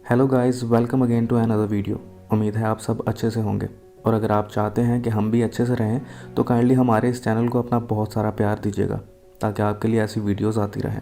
Hello guys, welcome again to another video. उम्मीद है आप सब अच्छे से होंगे और अगर आप चाहते हैं कि हम भी अच्छे से रहें तो काइंडली हमारे इस चैनल को अपना बहुत सारा प्यार दीजिएगा ताकि आपके लिए ऐसी वीडियोस आती रहें।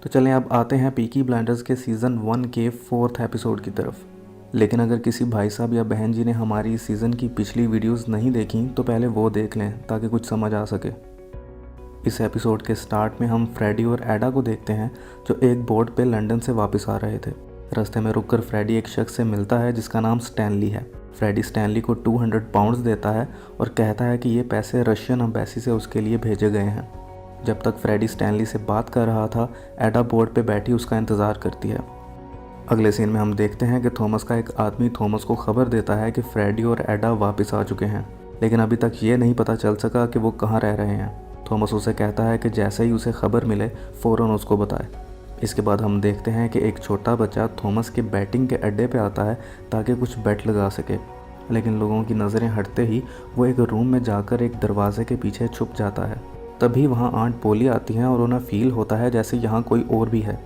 तो चलें अब आते हैं पीकी ब्लाइंडर्स के सीज़न 1 के 4th एपिसोड की तरफ। लेकिन अगर किसी भाई साहब या बहन जी ने हमारी इस सीज़न की पिछली वीडियोज़ नहीं देखी तो पहले वो देख लें ताकि कुछ समझ आ सके। इस एपिसोड के स्टार्ट में हम फ्रेडी और एडा को देखते हैं जो एक बोट पे लंदन से वापस आ रहे थे। रास्ते में रुककर फ्रेडी एक शख्स से मिलता है जिसका नाम स्टैनली है। फ्रेडी स्टैनली को 200 पाउंड्स देता है और कहता है कि ये पैसे रशियन एम्बेसी से उसके लिए भेजे गए हैं। जब तक फ्रेडी स्टैनली से बात कर रहा था, एडा बोट पे बैठी उसका इंतज़ार करती है। अगले सीन में हम देखते हैं कि थॉमस का एक आदमी थॉमस को खबर देता है कि फ्रेडी और एडा वापस आ चुके हैं, लेकिन अभी तक ये नहीं पता चल सका कि वो कहाँ रह रहे हैं। थॉमस उसे कहता है कि जैसे ही उसे खबर मिले फ़ौरन उसको बताए। इसके बाद हम देखते हैं कि एक छोटा बच्चा थॉमस के बैटिंग के अड्डे पे आता है ताकि कुछ बेट लगा सके, लेकिन लोगों की नज़रें हटते ही वो एक रूम में जाकर एक दरवाजे के पीछे छुप जाता है। तभी वहाँ आंट पोली आती हैं और उन्हें फील होता है जैसे यहाँ कोई और भी है,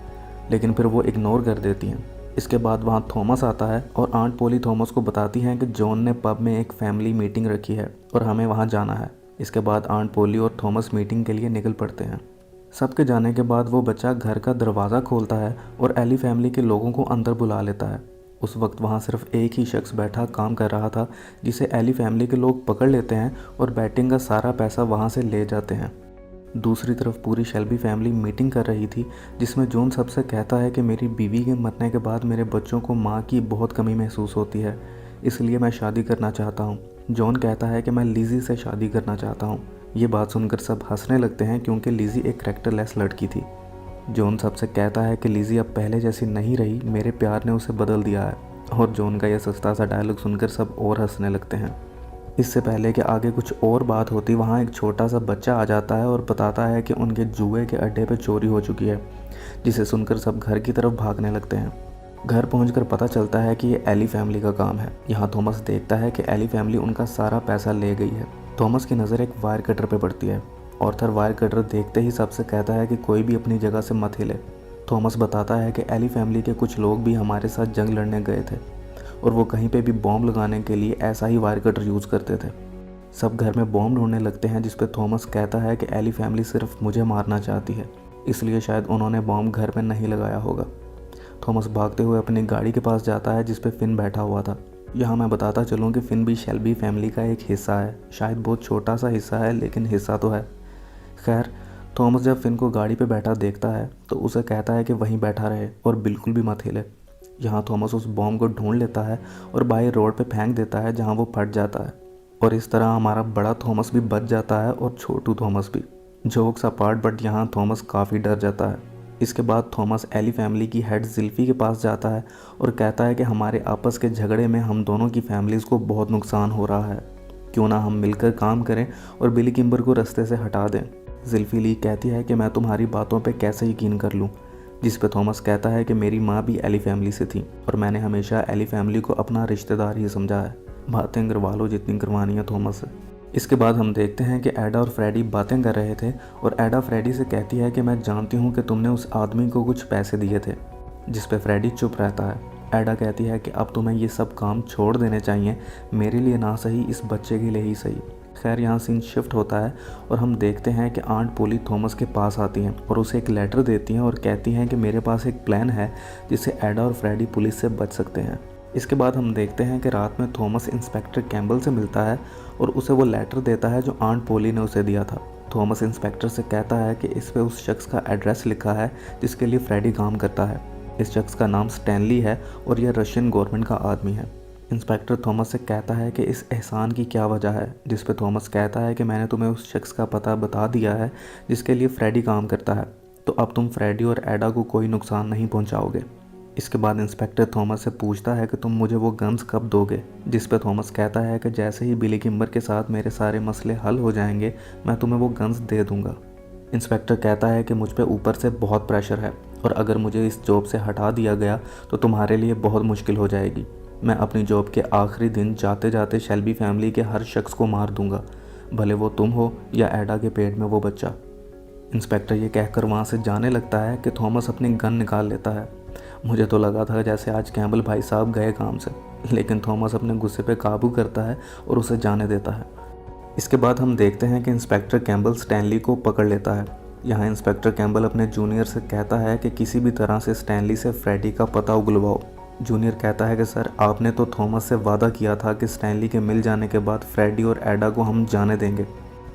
लेकिन फिर वो इग्नोर कर देती हैं। इसके बाद वहाँ थॉमस आता है और आंट पोली थॉमस को बताती हैं कि जॉन ने पब में एक फैमिली मीटिंग रखी है और हमें वहाँ जाना है। इसके बाद आंट पोली और थॉमस मीटिंग के लिए निकल पड़ते हैं। सबके जाने के बाद वो बच्चा घर का दरवाज़ा खोलता है और एली फैमिली के लोगों को अंदर बुला लेता है। उस वक्त वहाँ सिर्फ एक ही शख्स बैठा काम कर रहा था जिसे एली फैमिली के लोग पकड़ लेते हैं और बैटिंग का सारा पैसा वहाँ से ले जाते हैं। दूसरी तरफ पूरी शेल्बी फैमिली मीटिंग कर रही थी जिसमें जॉन सबसे कहता है कि मेरी बीवी के मरने के बाद मेरे बच्चों को माँ की बहुत कमी महसूस होती है, इसलिए मैं शादी करना चाहता हूँ। जॉन कहता है कि मैं लिज़ी से शादी करना चाहता हूँ। ये बात सुनकर सब हंसने लगते हैं क्योंकि लिज़ी एक कैरेक्टरलेस लड़की थी। जॉन सबसे कहता है कि लिज़ी अब पहले जैसी नहीं रही, मेरे प्यार ने उसे बदल दिया है। और जॉन का यह सस्ता सा डायलॉग सुनकर सब और हंसने लगते हैं। इससे पहले कि आगे कुछ और बात होती, वहाँ एक छोटा सा बच्चा आ जाता है और बताता है कि उनके जुए के अड्डे पे चोरी हो चुकी है, जिसे सुनकर सब घर की तरफ भागने लगते हैं। घर पहुंचकर पता चलता है कि ये एली फैमिली का काम है। यहाँ थॉमस देखता है कि एली फैमिली उनका सारा पैसा ले गई है। थॉमस की नज़र एक वायर कटर पे पड़ती है। ऑर्थर वायर कटर देखते ही सबसे कहता है कि कोई भी अपनी जगह से मत हिले। थॉमस बताता है कि एली फैमिली के कुछ लोग भी हमारे साथ जंग लड़ने गए थे और वो कहीं पे भी बॉम्ब लगाने के लिए ऐसा ही वायर कटर यूज़ करते थे। सब घर में बॉम्ब ढूंढने लगते हैं, जिस पे थॉमस कहता है कि एली फैमिली सिर्फ मुझे मारना चाहती है, इसलिए शायद उन्होंने बॉम्ब घर में नहीं लगाया होगा। थॉमस भागते हुए अपनी गाड़ी के पास जाता है जिस पे फिन बैठा हुआ था। यहाँ मैं बताता चलूँ कि फिन भी शेल्बी फैमिली का एक हिस्सा है, शायद बहुत छोटा सा हिस्सा है लेकिन हिस्सा तो है। खैर, थॉमस जब फिन को गाड़ी पे बैठा देखता है तो उसे कहता है कि वहीं बैठा रहे और बिल्कुल भी मत हिले। यहाँ थॉमस उस बॉम्ब को ढूंढ लेता है और बाहर रोड पे फेंक देता है जहाँ वो फट जाता है और इस तरह हमारा बड़ा थॉमस भी बच जाता है और छोटू थॉमस भी। जोक्स अपार्ट, बट यहाँ थॉमस काफ़ी डर जाता है। इसके बाद थॉमस एली फैमिली की हेड जिल्फी के पास जाता है और कहता है कि हमारे आपस के झगड़े में हम दोनों की फैमिलीज़ को बहुत नुकसान हो रहा है, क्यों ना हम मिलकर काम करें और बिली किम्बर को रास्ते से हटा दें। जिल्फी ली कहती है कि मैं तुम्हारी बातों पे कैसे यकीन कर लूँ, जिस पे थॉमस कहता है कि मेरी माँ भी एली फैमिली से थी और मैंने हमेशा एली फैमिली को अपना रिश्तेदार ही समझा है। बातें करवा लो जितनी करवानी है थॉमस से। इसके बाद हम देखते हैं कि एडा और फ्रेडी बातें कर रहे थे और एडा फ्रेडी से कहती है कि मैं जानती हूँ कि तुमने उस आदमी को कुछ पैसे दिए थे, जिस पे फ्रेडी चुप रहता है। एडा कहती है कि अब तुम्हें ये सब काम छोड़ देने चाहिए, मेरे लिए ना सही इस बच्चे के लिए ही सही। खैर, यहाँ सीन शिफ्ट होता है और हम देखते हैं कि आंट पोली थॉमस के पास आती हैं और उसे एक लेटर देती हैं और कहती हैं कि मेरे पास एक प्लान है जिससे एडा और फ्रेडी पुलिस से बच सकते हैं। इसके बाद हम देखते हैं कि रात में थॉमस इंस्पेक्टर कैम्बल से मिलता है और उसे वो लेटर देता है जो आंट पोली ने उसे दिया था। थॉमस इंस्पेक्टर से कहता है कि इस पे उस शख्स का एड्रेस लिखा है जिसके लिए फ्रेडी काम करता है। इस शख्स का नाम स्टैनली है और यह रशियन गवर्नमेंट का आदमी है। इंस्पेक्टर थॉमस से कहता है कि इस एहसान की क्या वजह है, जिस पे थॉमस कहता है कि मैंने तुम्हें उस शख्स का पता बता दिया है जिसके लिए फ्रेडी काम करता है, तो अब तुम फ्रेडी और एडा को कोई नुकसान नहीं पहुंचाओगे। इसके बाद इंस्पेक्टर थॉमस से पूछता है कि तुम मुझे वो गन्स कब दोगे, जिस पे थॉमस कहता है कि जैसे ही बिली किम्बर के साथ मेरे सारे मसले हल हो जाएंगे मैं तुम्हें वो गन्स दे दूंगा। इंस्पेक्टर कहता है कि मुझ पे ऊपर से बहुत प्रेशर है और अगर मुझे इस जॉब से हटा दिया गया तो तुम्हारे लिए बहुत मुश्किल हो जाएगी। मैं अपनी जॉब के आखिरी दिन जाते जाते शेल्बी फैमिली के हर शख्स को मार दूंगा, भले वो तुम हो या एडा के पेट में वो बच्चा। इंस्पेक्टर ये कहकर वहाँ से जाने लगता है कि थॉमस अपनी गन निकाल लेता है मुझे तो लगा था जैसे आज कैम्बल भाई साहब गए काम से, लेकिन थॉमस अपने गुस्से पे काबू करता है और उसे जाने देता है। इसके बाद हम देखते हैं कि इंस्पेक्टर कैम्बल स्टैनली को पकड़ लेता है। यहाँ इंस्पेक्टर कैम्बल अपने जूनियर से कहता है कि किसी भी तरह से स्टैनली से फ्रेडी का पता उगलवाओ। जूनियर कहता है कि सर, आपने तो थॉमस से वादा किया था कि स्टैनली के मिल जाने के बाद फ्रेडी और एडा को हम जाने देंगे।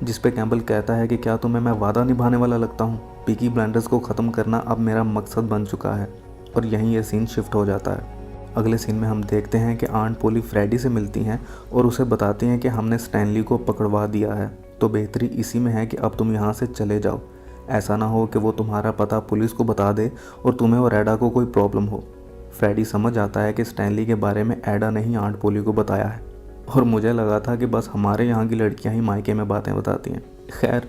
जिस पे कैम्बल कहता है कि क्या तुम्हें मैं वादा निभाने वाला लगता हूँ? पीकी ब्लाइंडर्स को ख़त्म करना अब मेरा मकसद बन चुका है। और यहीं ये सीन शिफ्ट हो जाता है। अगले सीन में हम देखते हैं कि आंट पोली फ्रेडी से मिलती हैं और उसे बताती हैं कि हमने स्टैनली को पकड़वा दिया है, तो बेहतरी इसी में है कि अब तुम यहाँ से चले जाओ। ऐसा ना हो कि वो तुम्हारा पता पुलिस को बता दे और तुम्हें और एडा को कोई प्रॉब्लम हो। फ्रेडी समझ आता है कि स्टैनली के बारे में एडा ने ही आंट पोली को बताया है, और मुझे लगा था कि बस हमारे यहाँ की लड़कियाँ ही मायके में बातें बताती हैं। खैर,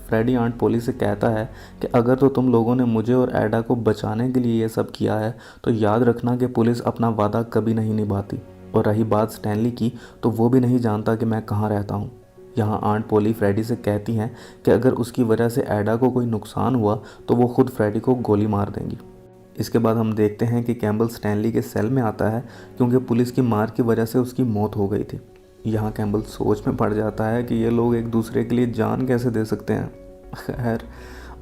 फ्रेडी आंट पोली से कहता है कि अगर तो तुम लोगों ने मुझे और एडा को बचाने के लिए ये सब किया है तो याद रखना कि पुलिस अपना वादा कभी नहीं निभाती। और रही बात स्टैनली की, तो वो भी नहीं जानता कि मैं कहाँ रहता हूँ। यहाँ आंट पोली फ्रेडी से कहती हैं कि अगर उसकी वजह से एडा को कोई नुकसान हुआ तो वो खुद फ्रेडी को गोली मार देंगी। इसके बाद हम देखते हैं कि कैम्बल स्टैनली के सेल में आता है क्योंकि पुलिस की मार की वजह से उसकी मौत हो गई थी। यहाँ कैम्बल सोच में पड़ जाता है कि ये लोग एक दूसरे के लिए जान कैसे दे सकते हैं। खैर,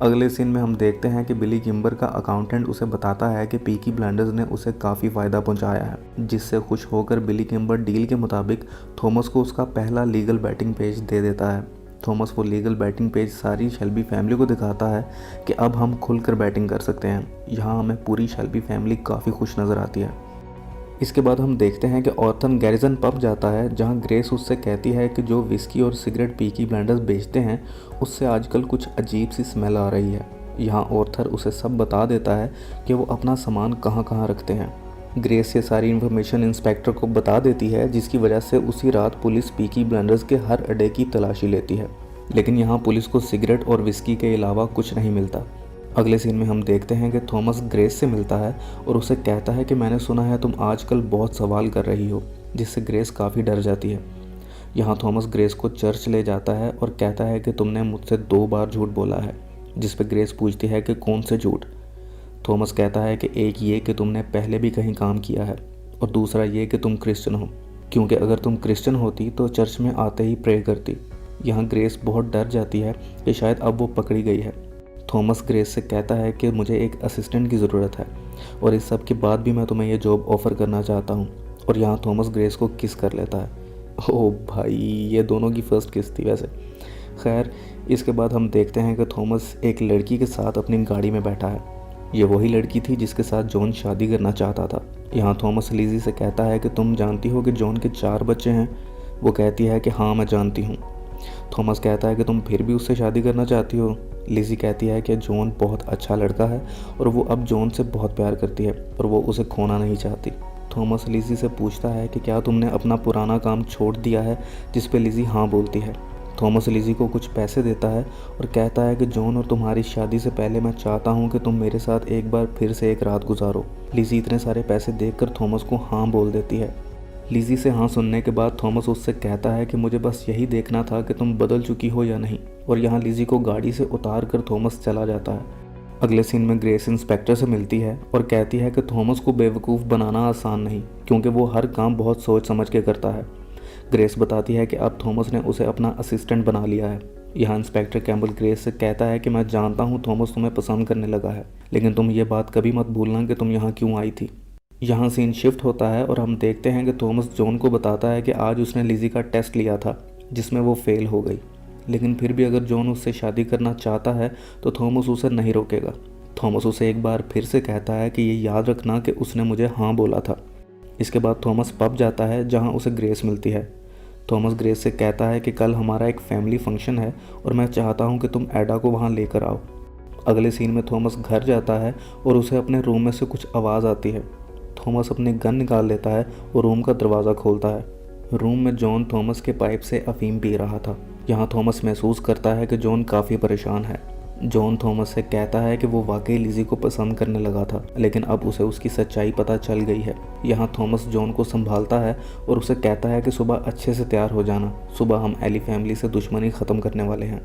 अगले सीन में हम देखते हैं कि बिली किम्बर का अकाउंटेंट उसे बताता है कि पीकी ब्लाइंडर्स ने उसे काफ़ी फ़ायदा पहुंचाया है, जिससे खुश होकर बिली किम्बर डील के मुताबिक थॉमस को उसका पहला लीगल बैटिंग पेज दे देता है। थॉमस वो लीगल बैटिंग पेज सारी शेल्बी फैमिली को दिखाता है कि अब हम खुलकर बैटिंग कर सकते हैं। यहाँ हमें पूरी शेल्बी फैमिली काफ़ी खुश नज़र आती है। इसके बाद हम देखते हैं कि ऑर्थन गैरिसन पब जाता है, जहां ग्रेस उससे कहती है कि जो विस्की और सिगरेट पीकी ब्लाइंडर्स बेचते हैं उससे आजकल कुछ अजीब सी स्मेल आ रही है। यहाँ ऑर्थर उसे सब बता देता है कि वो अपना सामान कहाँ कहाँ रखते हैं। ग्रेस ये सारी इन्फॉर्मेशन इंस्पेक्टर को बता देती है, जिसकी वजह से उसी रात पुलिस पीकी ब्लाइंडर्स के हर अड्डे की तलाशी लेती है। लेकिन यहाँ पुलिस को सिगरेट और विस्की के अलावा कुछ नहीं मिलता। अगले सीन में हम देखते हैं कि थॉमस ग्रेस से मिलता है और उसे कहता है कि मैंने सुना है तुम आजकल बहुत सवाल कर रही हो, जिससे ग्रेस काफ़ी डर जाती है। यहाँ थॉमस ग्रेस को चर्च ले जाता है और कहता है कि तुमने मुझसे 2 बार झूठ बोला है, जिस पर ग्रेस पूछती है कि कौन से झूठ। थॉमस कहता है कि एक ये कि तुमने पहले भी कहीं काम किया है, और दूसरा ये कि तुम क्रिश्चियन हो, क्योंकि अगर तुम क्रिश्चियन होती तो चर्च में आते ही प्रे करती। यहाँ ग्रेस बहुत डर जाती है कि शायद अब वो पकड़ी गई है। थॉमस ग्रेस से कहता है कि मुझे एक असिस्टेंट की ज़रूरत है और इस सब के बाद भी मैं तुम्हें ये जॉब ऑफ़र करना चाहता हूँ। और यहाँ थॉमस ग्रेस को किस कर लेता है। ओह भाई, ये दोनों की फ़र्स्ट किस थी वैसे। खैर, इसके बाद हम देखते हैं कि थॉमस एक लड़की के साथ अपनी गाड़ी में बैठा है। ये वही लड़की थी जिसके साथ जॉन शादी करना चाहता था। यहाँ थॉमस लिज़ी से कहता है कि तुम जानती हो कि जॉन के 4 बच्चे हैं। वो कहती है कि हाँ, मैं जानती हूँ। थॉमस कहता है कि तुम फिर भी उससे शादी करना चाहती हो। लिज़ी कहती है कि जॉन बहुत अच्छा लड़का है और वो अब जॉन से बहुत प्यार करती है और वो उसे खोना नहीं चाहती। थॉमस लिज़ी से पूछता है कि क्या तुमने अपना पुराना काम छोड़ दिया है, जिस पे लिज़ी हाँ बोलती है। थॉमस लिज़ी को कुछ पैसे देता है और कहता है कि जॉन और तुम्हारी शादी से पहले मैं चाहता हूँ कि तुम मेरे साथ एक बार फिर से एक रात गुजारो। लिज़ी इतने सारे पैसे देखकर थॉमस को हाँ बोल देती है। लिज़ी से हाँ सुनने के बाद थॉमस उससे कहता है कि मुझे बस यही देखना था कि तुम बदल चुकी हो या नहीं, और यहाँ लिज़ी को गाड़ी से उतार कर थॉमस चला जाता है। अगले सीन में ग्रेस इंस्पेक्टर से मिलती है और कहती है कि थॉमस को बेवकूफ़ बनाना आसान नहीं, क्योंकि वो हर काम बहुत सोच समझ के करता है। ग्रेस बताती है कि अब थॉमस ने उसे अपना असिस्टेंट बना लिया है। यहाँ इंस्पेक्टर कैम्बल ग्रेस से कहता है कि मैं जानता हूँ थॉमस तुम्हें पसंद करने लगा है, लेकिन तुम ये बात कभी मत भूलना कि तुम यहाँ क्यों आई थी। यहाँ सीन शिफ्ट होता है और हम देखते हैं कि थॉमस जॉन को बताता है कि आज उसने लिज़ी का टेस्ट लिया था, जिसमें वो फेल हो गई, लेकिन फिर भी अगर जॉन उससे शादी करना चाहता है तो थॉमस उसे नहीं रोकेगा। थॉमस उसे एक बार फिर से कहता है कि ये याद रखना कि उसने मुझे हाँ बोला था। इसके बाद थॉमस पब जाता है, जहाँ उसे ग्रेस मिलती है। थॉमस ग्रेस से कहता है कि कल हमारा एक फैमिली फंक्शन है और मैं चाहता हूँ कि तुम एडा को वहाँ लेकर आओ। अगले सीन में थॉमस घर जाता है और उसे अपने रूम में से कुछ आवाज़ आती है। थॉमस अपनी गन निकाल लेता है और रूम का दरवाज़ा खोलता है। रूम में जॉन थॉमस के पाइप से अफीम पी रहा था। यहाँ थॉमस महसूस करता है कि जॉन काफ़ी परेशान है। जॉन थॉमस से कहता है कि वो वाकई लिज़ी को पसंद करने लगा था, लेकिन अब उसे उसकी सच्चाई पता चल गई है। यहाँ थॉमस जॉन को संभालता है और उसे कहता है कि सुबह अच्छे से तैयार हो जाना, सुबह हम एली फैमिली से दुश्मनी ख़त्म करने वाले हैं।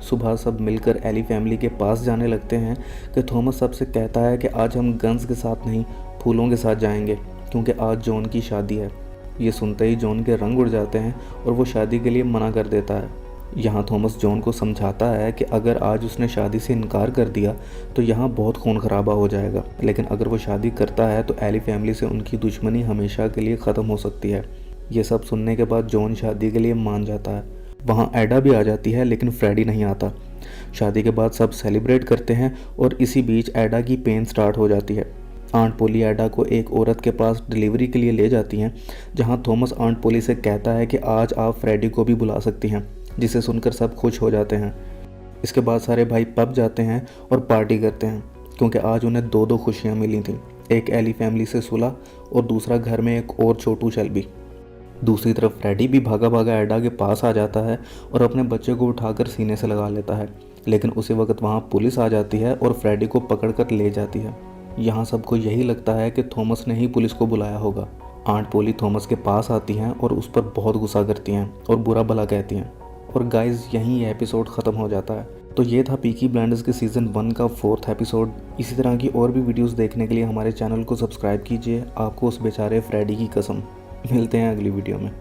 सुबह सब मिलकर एली फैमिली के पास जाने लगते हैं कि थॉमस सबसे कहता है कि आज हम गन्स के साथ नहीं फूलों के साथ जाएंगे क्योंकि आज जॉन की शादी है। ये सुनते ही जॉन के रंग उड़ जाते हैं और वो शादी के लिए मना कर देता है। यहाँ थॉमस जॉन को समझाता है कि अगर आज उसने शादी से इनकार कर दिया तो यहाँ बहुत खून खराबा हो जाएगा, लेकिन अगर वो शादी करता है तो एली फैमिली से उनकी दुश्मनी हमेशा के लिए ख़त्म हो सकती है। ये सब सुनने के बाद जॉन शादी के लिए मान जाता है। वहाँ एडा भी आ जाती है लेकिन फ्रेडी नहीं आता। शादी के बाद सब सेलिब्रेट करते हैं और इसी बीच एडा की पेन स्टार्ट हो जाती है। आंट पोली एडा को एक औरत के पास डिलीवरी के लिए ले जाती हैं, जहाँ थॉमस आंट पोली से कहता है कि आज आप फ्रेडी को भी बुला सकती हैं, जिसे सुनकर सब खुश हो जाते हैं। इसके बाद सारे भाई पब जाते हैं और पार्टी करते हैं क्योंकि आज उन्हें दो खुशियाँ मिली थीं, एक एली फैमिली से सुलह और दूसरा घर में एक और छोटू शेल्बी। दूसरी तरफ फ्रेडी भी भागा भागा एडा के पास आ जाता है और अपने बच्चे को उठाकर सीने से लगा लेता है, लेकिन उसी वक्त वहाँ पुलिस आ जाती है और फ्रेडी को पकड़कर ले जाती है। यहाँ सबको यही लगता है कि थॉमस ने ही पुलिस को बुलाया होगा। आंट पोली थॉमस के पास आती हैं और उस पर बहुत गुस्सा करती हैं और बुरा भला कहती हैं। और गाइस यहीं ये एपिसोड ख़त्म हो जाता है। तो ये था पीकी ब्लाइंडर्स के सीज़न 1 का 4th एपिसोड। इसी तरह की और भी वीडियोस देखने के लिए हमारे चैनल को सब्सक्राइब कीजिए। आपको उस बेचारे फ्रेडी की कसम। मिलते हैं अगली वीडियो में।